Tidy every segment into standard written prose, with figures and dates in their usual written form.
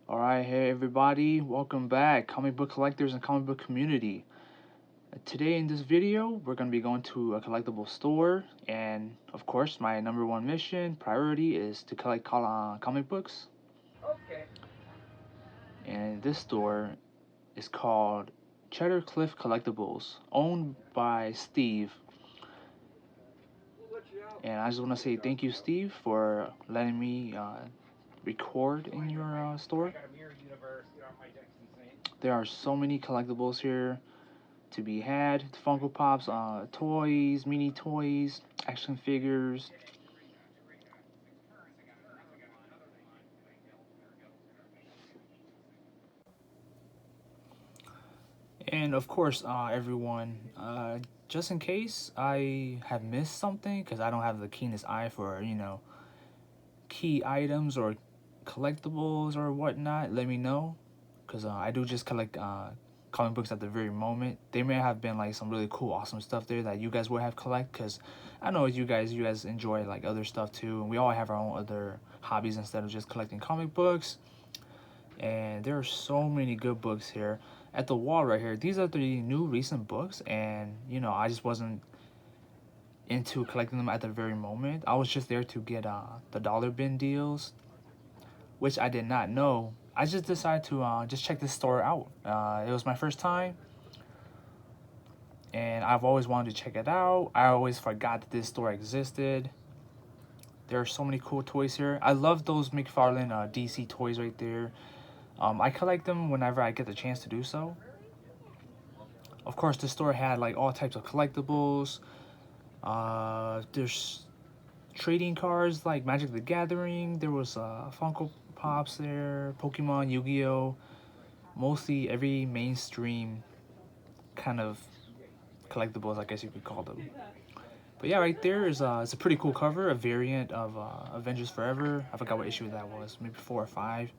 Alright, hey everybody, welcome back, comic book collectors and comic book community. Today in this video, we're going to be going to a collectible store, and of course, my number one mission, priority, is to collect comic books. Okay. And this store is called Cedar Cliff Collectibles, owned by Steve. And I just want to say thank you, Steve, for letting me record in your store. There are so many collectibles here to be had. Funko Pops, toys, mini toys, action figures. And of course, everyone, just in case I have missed something, because I don't have the keenest eye for, key items or collectibles or whatnot, let me know. Because I do just collect comic books at the very moment. There may have been like some really cool, awesome stuff there that you guys would have collect. Because I know you guys enjoy like other stuff too, and we all have our own other hobbies instead of just collecting comic books. And there are so many good books here at the wall right here. These are the new recent books, and I just wasn't into collecting them at the very moment. I was just there to get the dollar bin deals, which I did not know. I just decided to just check this store out. It was my first time, and I've always wanted to check it out. I always forgot that this store existed. There are so many cool toys here. I love those McFarlane DC toys right there. I collect them whenever I get the chance to do so. Of course, the store had like all types of collectibles. There's trading cards like Magic the Gathering. There was Funko Pops there, Pokemon, Yu-Gi-Oh. Mostly every mainstream kind of collectibles, I guess you could call them. But yeah, right there is it's a pretty cool cover, a variant of Avengers Forever. I forgot what issue that was, maybe 4 or 5.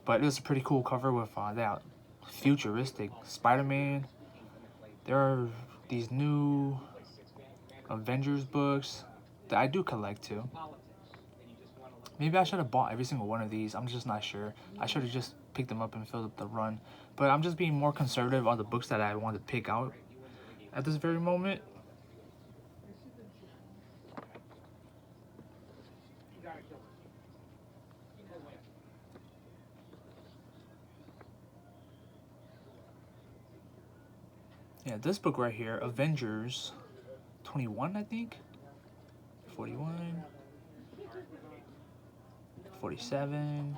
But it was a pretty cool cover with that futuristic Spider-Man. There are these new Avengers books that I do collect too. Maybe I should have bought every single one of these. I'm just not sure. I should have just picked them up and filled up the run. But I'm just being more conservative on the books that I want to pick out at this very moment. Yeah, this book right here, Avengers 21, I think. 41. 47.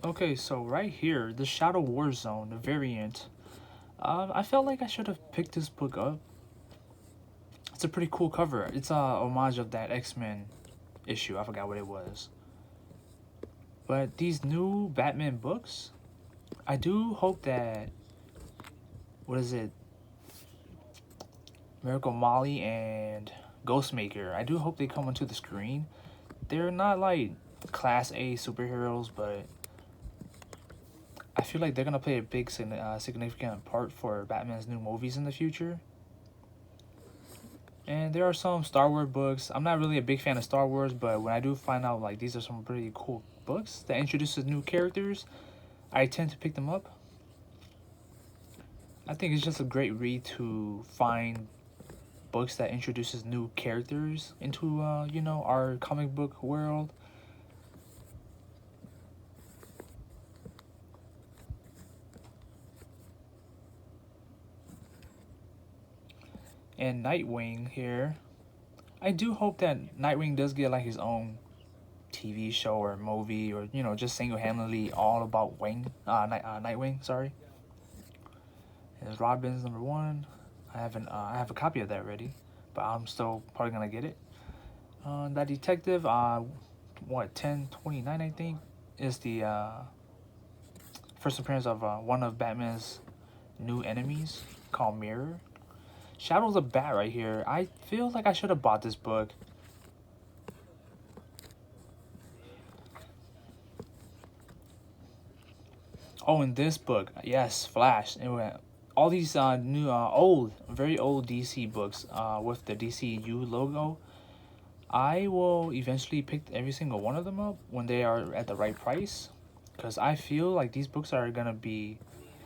Okay, so right here, the Shadow War Zone, the variant. I felt like I should have picked this book up. It's a pretty cool cover. It's a homage of that X-Men issue. I forgot what it was. But these new Batman books, I do hope that, what is it? Miracle Molly and Ghostmaker. I do hope they come onto the screen. They're not like class A superheroes, but I feel like they're gonna play a big significant part for Batman's new movies in the future. And there are some Star Wars books. I'm not really a big fan of Star Wars, but when I do find out like these are some pretty cool books that introduces new characters, I tend to pick them up. I think it's just a great read to find books that introduces new characters into our comic book world. And Nightwing here. I do hope that Nightwing does get like his own TV show or movie, or just single-handedly all about Nightwing. Sorry. Is Robin's #1. I have a copy of that already, but I'm still probably gonna get it. That detective, what 1029 I think, is the first appearance of one of Batman's new enemies called Mirror. Shadow's a bat right here. I feel like I should have bought this book. Oh, in this book, yes, Flash. Anyway, all these new, very old DC books with the DCU logo. I will eventually pick every single one of them up when they are at the right price, because I feel like these books are gonna be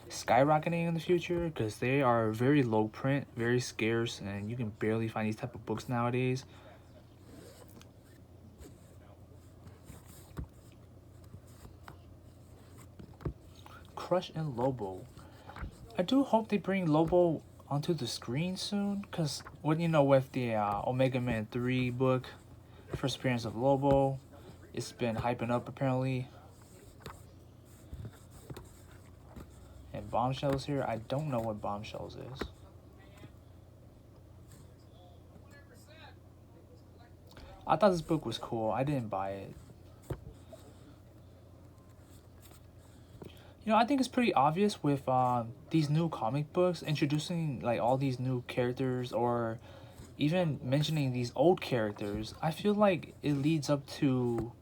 skyrocketing in the future because they are very low print, very scarce, and you can barely find these type of books nowadays. Crush and Lobo. I do hope they bring Lobo onto the screen soon, because what with the Omega Man 3 book, first appearance of Lobo, it's been hyping up apparently. And Bombshells here, I don't know what Bombshells is. I thought this book was cool. I didn't buy it. I think it's pretty obvious with these new comic books introducing like all these new characters, or even mentioning these old characters. I feel like it leads up to,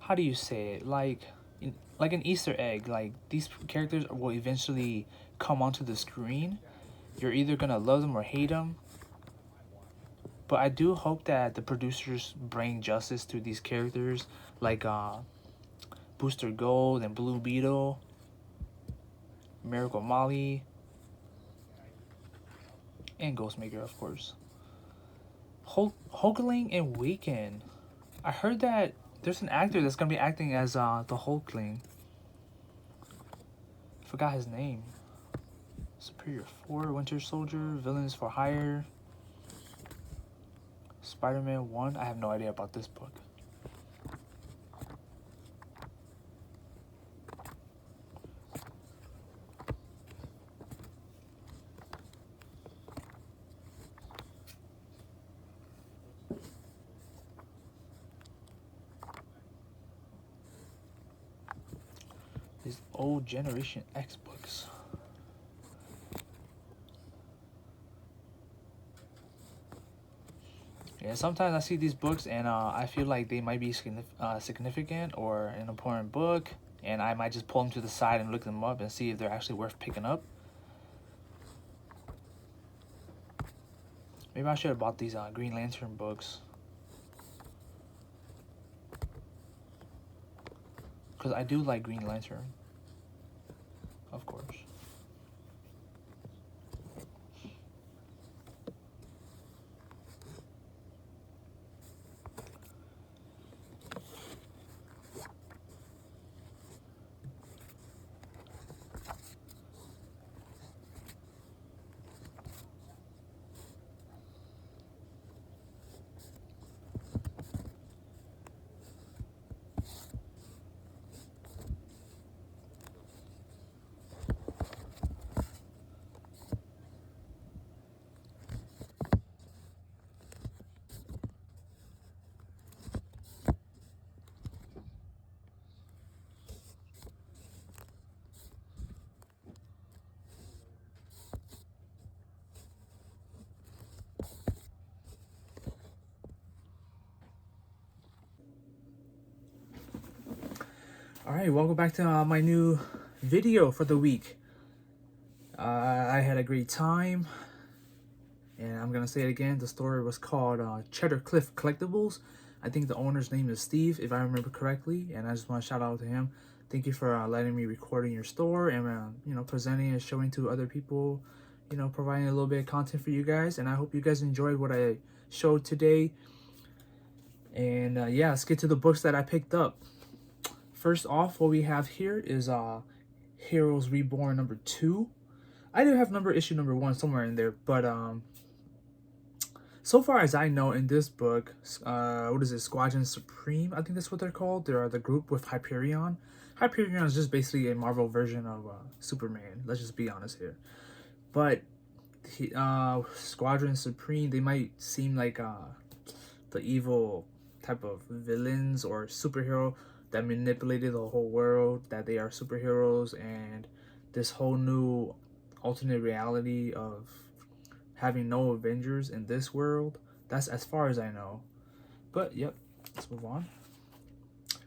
how do you say it, like an Easter egg. Like, these characters will eventually come onto the screen. You're either gonna love them or hate them. But I do hope that the producers bring justice to these characters, like Booster Gold and Blue Beetle, Miracle Molly, and Ghostmaker, of course. Hulkling and Weekend. I heard that there's an actor that's gonna be acting as the Hulkling. Forgot his name. Superior 4, Winter Soldier, Villains for Hire, Spider-Man 1. I have no idea about this book. These old Generation X books. Yeah, sometimes I see these books and I feel like they might be significant or an important book, and I might just pull them to the side and look them up and see if they're actually worth picking up. Maybe I should have bought these Green Lantern books, because I do like Green Lantern, of course. Alright, welcome back to my new video for the week. I had a great time, and I'm gonna say it again. The store was called Cedar Cliff Collectibles. I think the owner's name is Steve, if I remember correctly, and I just want to shout out to him. Thank you for letting me record in your store and presenting and showing to other people, providing a little bit of content for you guys. And I hope you guys enjoyed what I showed today. And yeah, let's get to the books that I picked up. First off, what we have here is Heroes Reborn #2. I do have issue number 1 somewhere in there, but So far as I know, in this book, what is it, Squadron Supreme? I think that's what they're called. They are the group with Hyperion. Hyperion is just basically a Marvel version of Superman. Let's just be honest here. But Squadron Supreme, they might seem like the evil type of villains or superhero that manipulated the whole world, that they are superheroes, and this whole new alternate reality of having no Avengers in this world. That's as far as I know. But yep, let's move on.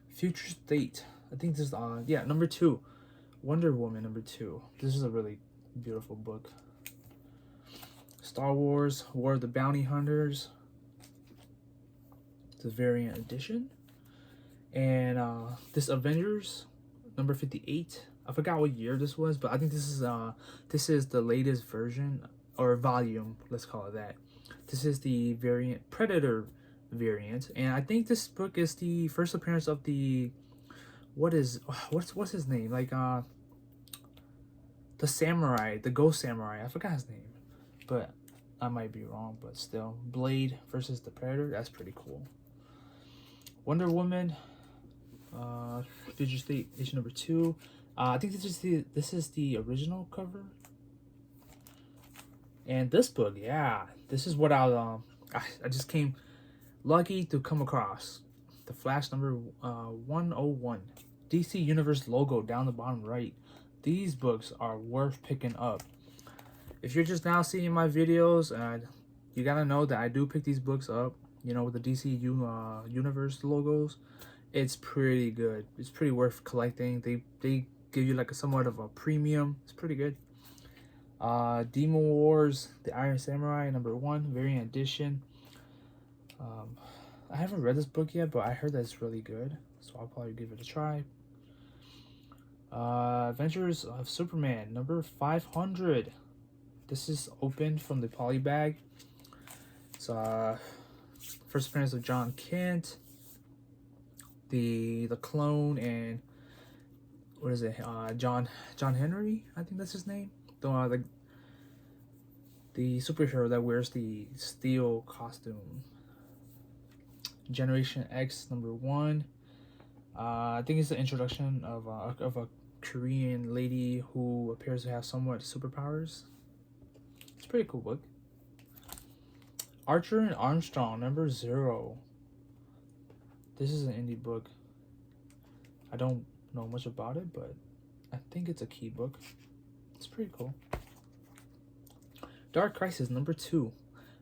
Future State. I think this is yeah, number 2. Wonder Woman number 2. This is a really beautiful book. Star Wars War of the Bounty Hunters. The variant edition. And this Avengers number 58. I forgot what year this was, but I think this is the latest version or volume, let's call it that. This is the variant Predator variant, and I think this book is the first appearance of the what's his name, like the samurai, the ghost samurai. I forgot his name, but I might be wrong, but still, Blade versus the Predator. That's pretty cool. Wonder Woman, Future State issue number 2. I think this is the original cover. And this book, yeah, this is what I just came lucky to come across. The Flash number 101. DC Universe logo down the bottom right. These books are worth picking up. If you're just now seeing my videos, you gotta know that I do pick these books up, you know, with the DC Universe logos. It's pretty good. It's pretty worth collecting. They give you like a somewhat of a premium. It's pretty good. Demon Wars, the Iron Samurai number 1 variant edition. I haven't read this book yet, but I heard that it's really good, so I'll probably give it a try. Adventures of Superman number 500. This is opened from the poly bag. It's first appearance of John Kent, the clone, and what is it? John Henry, I think that's his name. The superhero that wears the steel costume. Generation X number 1. I think it's the introduction of a Korean lady who appears to have somewhat superpowers. It's a pretty cool book. Archer and Armstrong number 0. This is an indie book. I don't know much about it, but I think it's a key book. It's pretty cool. Dark Crisis number 2.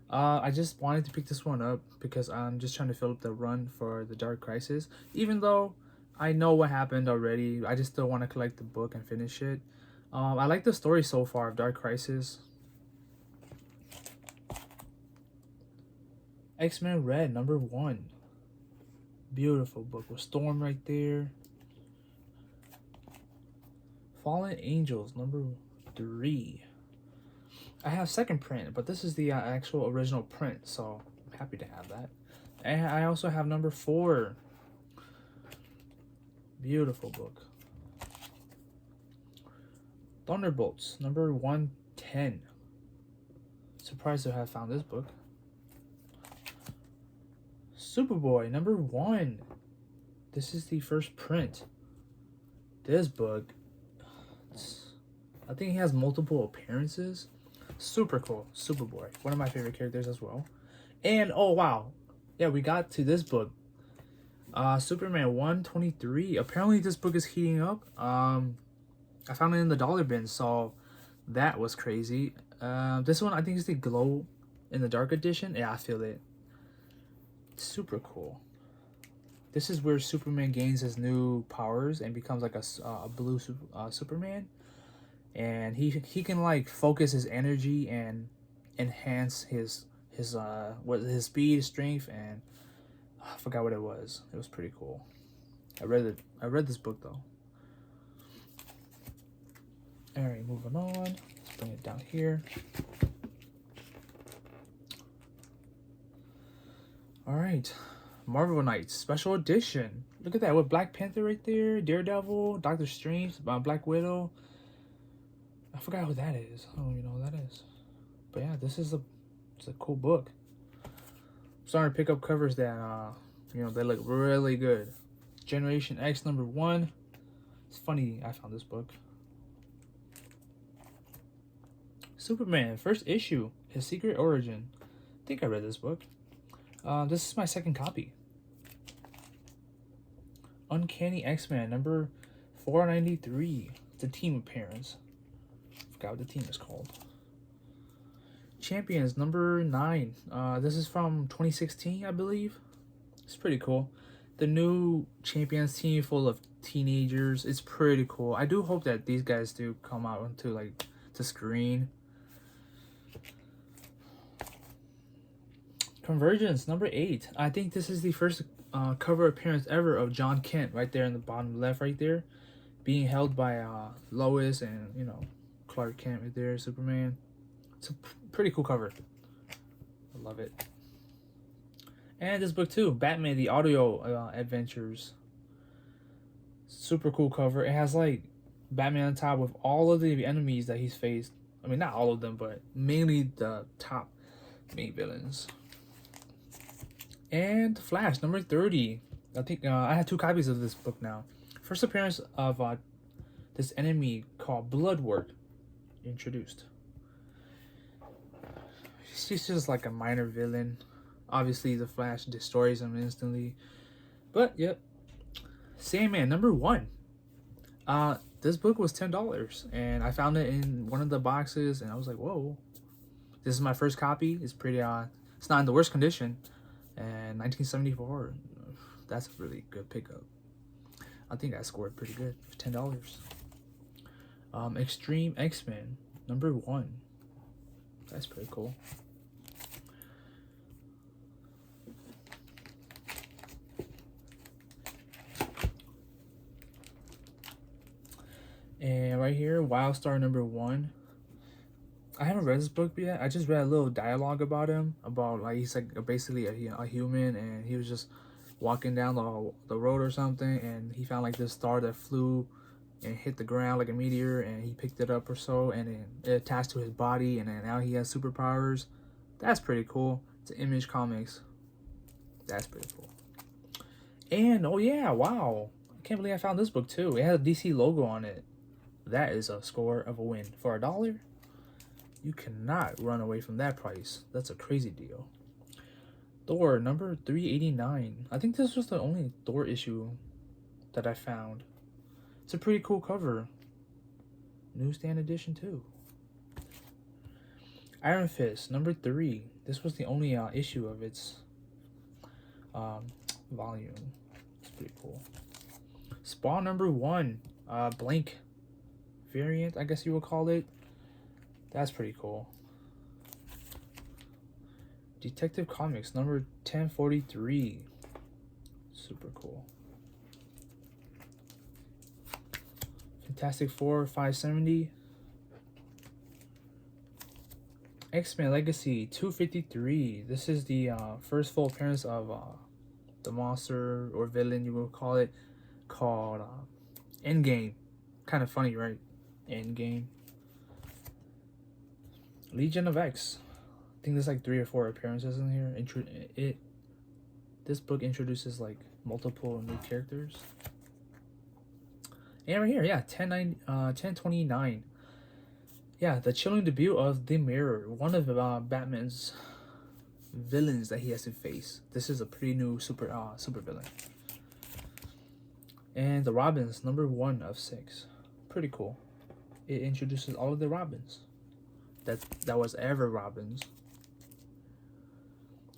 I just wanted to pick this one up because I'm just trying to fill up the run for the Dark Crisis. Even though I know what happened already, I just still want to collect the book and finish it. I like the story so far of Dark Crisis. X-Men Red number 1. Beautiful book with Storm right there. Fallen Angels number 3. I have second print, but this is the actual original print, so I'm happy to have that. And I also have number 4. Beautiful book. Thunderbolts number 110. Surprised to have found this book. Superboy number 1. This is the first print. This book, I think he has multiple appearances. Super cool. Superboy, one of my favorite characters as well. And oh wow, yeah, we got to this book, Superman 123. Apparently this book is heating up. I found it in the dollar bin, so that was crazy. This one I think is the glow in the dark edition. Yeah, I feel it. Super cool. This is where Superman gains his new powers and becomes like a blue Superman, and he can like focus his energy and enhance his speed, strength, and I forgot what it was. It was pretty cool. I read this book though. All right, moving on. Let's bring it down here. All right, Marvel Knights Special Edition. Look at that, with Black Panther right there, Daredevil, Doctor Strange, Black Widow. I forgot who that is. I don't even know who that is. But yeah, it's a cool book. starting to pick up covers that you know, they look really good. Generation X #1. It's funny I found this book. Superman, first issue, his secret origin. I think I read this book. This is my second copy. Uncanny X-Men #493. It's a team appearance. Forgot what the team is called. Champions #9. This is from 2016, I believe. It's pretty cool. The new Champions team full of teenagers. It's pretty cool. I do hope that these guys do come out onto like the screen. Convergence #8. I think this is the first cover appearance ever of John Kent right there in the bottom left right there, being held by Lois and, you know, Clark Kent right there, Superman. It's a pretty cool cover. I love it. And this book too, Batman the Audio Adventures. Super cool cover. It has like Batman on top with all of the enemies that he's faced. I mean, not all of them, but mainly the top main villains. And Flash #30. I think I have 2 copies of this book now. First appearance of this enemy called Bloodwork introduced. She's just like a minor villain. Obviously, the Flash destroys him instantly. But yep, Sandman #1. This book was $10, and I found it in one of the boxes, and I was like, whoa. This is my first copy. It's pretty it's not in the worst condition. And 1974, that's a really good pickup. I think I scored pretty good for $10. Extreme X-Men #1. That's pretty cool. And right here, Wildstar #1. I haven't read this book yet. I just read a little dialogue about him, about like he's like basically a human, and he was just walking down the road or something, and he found like this star that flew and hit the ground like a meteor, and he picked it up or so, and it attached to his body, and then now he has superpowers. That's pretty cool. It's Image Comics. That's pretty cool. And oh yeah, wow! I can't believe I found this book too. It has a DC logo on it. That is a score of a win for $1. You cannot run away from that price. That's a crazy deal. Thor #389. I think this was the only Thor issue that I found. It's a pretty cool cover. Newsstand edition too. Iron Fist #3. This was the only issue of its volume. It's pretty cool. Spawn #1. Blank variant, I guess you would call it. That's pretty cool. Detective Comics #1043. Super cool. Fantastic Four 570. X-Men Legacy 253. This is the first full appearance of the monster or villain, you will call it, called Endgame. Kind of funny, right? Endgame. Legion of X. I think there's like 3 or 4 appearances in here. This book introduces like multiple new characters. And right here, yeah, 1029. Yeah, the chilling debut of the Mirror, one of Batman's villains that he has to face. This is a pretty new super villain. And the Robins #1 of 6. Pretty cool. It introduces all of the Robins that was ever Robins.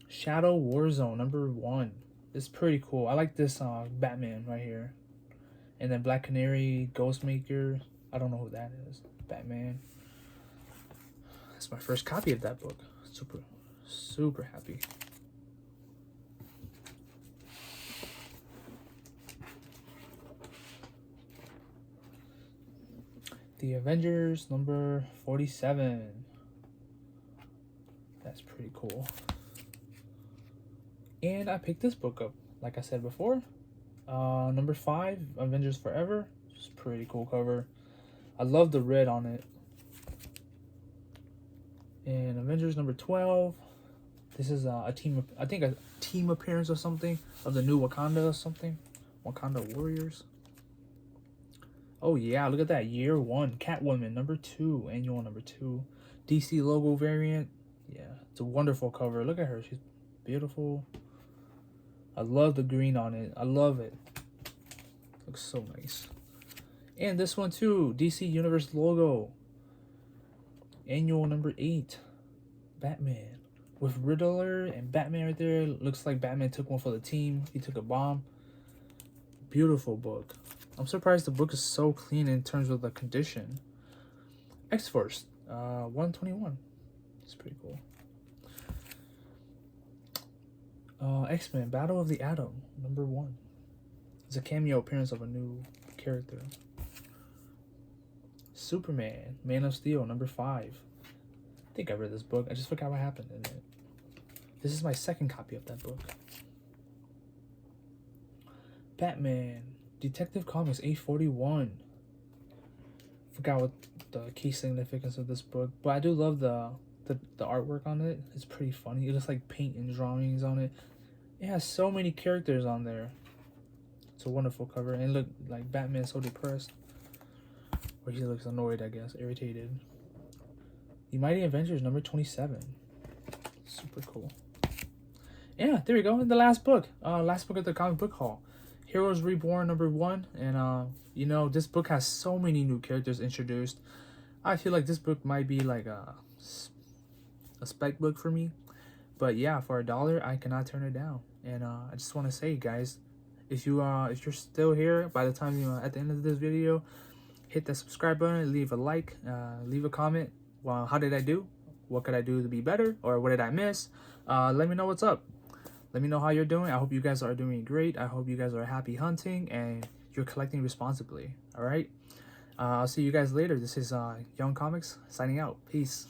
Shadow Warzone #1. It's pretty cool. I like this Batman right here. And then Black Canary, Ghostmaker. I don't know who that is. Batman. That's my first copy of that book. Super happy. The Avengers #47. That's pretty cool. And I picked this book up, like I said before. #5, Avengers Forever. It's a pretty cool cover. I love the red on it. And Avengers #12. This is a team, I think a team appearance or something of the new Wakanda or something. Wakanda Warriors. Oh yeah, look at that. Year 1. Catwoman, number 2. Annual number 2. DC logo variant. Yeah, it's a wonderful cover. Look at her. She's beautiful. I love the green on it. I love it. Looks so nice. And this one too. DC Universe logo. Annual number 8. Batman. With Riddler and Batman right there. Looks like Batman took one for the team. He took a bomb. Beautiful book. I'm surprised the book is so clean in terms of the condition. X-Force, 121. It's pretty cool. X-Men, Battle of the Atom, number 1. It's a cameo appearance of a new character. Superman, Man of Steel, number 5. I think I read this book. I just forgot what happened in it. This is my second copy of that book. Batman, Detective Comics 841. Forgot what the key significance of this book, but I do love the artwork on it. It's pretty funny. It looks like paint and drawings on it. It has so many characters on there. It's a wonderful cover. And look, like Batman's so depressed. Or he looks annoyed, I guess, irritated. The Mighty Avengers, number 27. Super cool. Yeah, there we go. The last book. Last book of the comic book haul. Heroes Reborn, number 1. And, you know, this book has so many new characters introduced. I feel like this book might be like a spec book for me. But yeah, for $1, I cannot turn it down. And I just want to say, guys, if you're still here by the time at the end of this video, hit that subscribe button, leave a like, leave a comment. Well, how did I do? What could I do to be better? Or what did I miss? Let me know what's up. Let me know how you're doing. I hope you guys are doing great. I hope you guys are happy hunting and you're collecting responsibly. All right. I'll see you guys later. This is Young Comics signing out. Peace.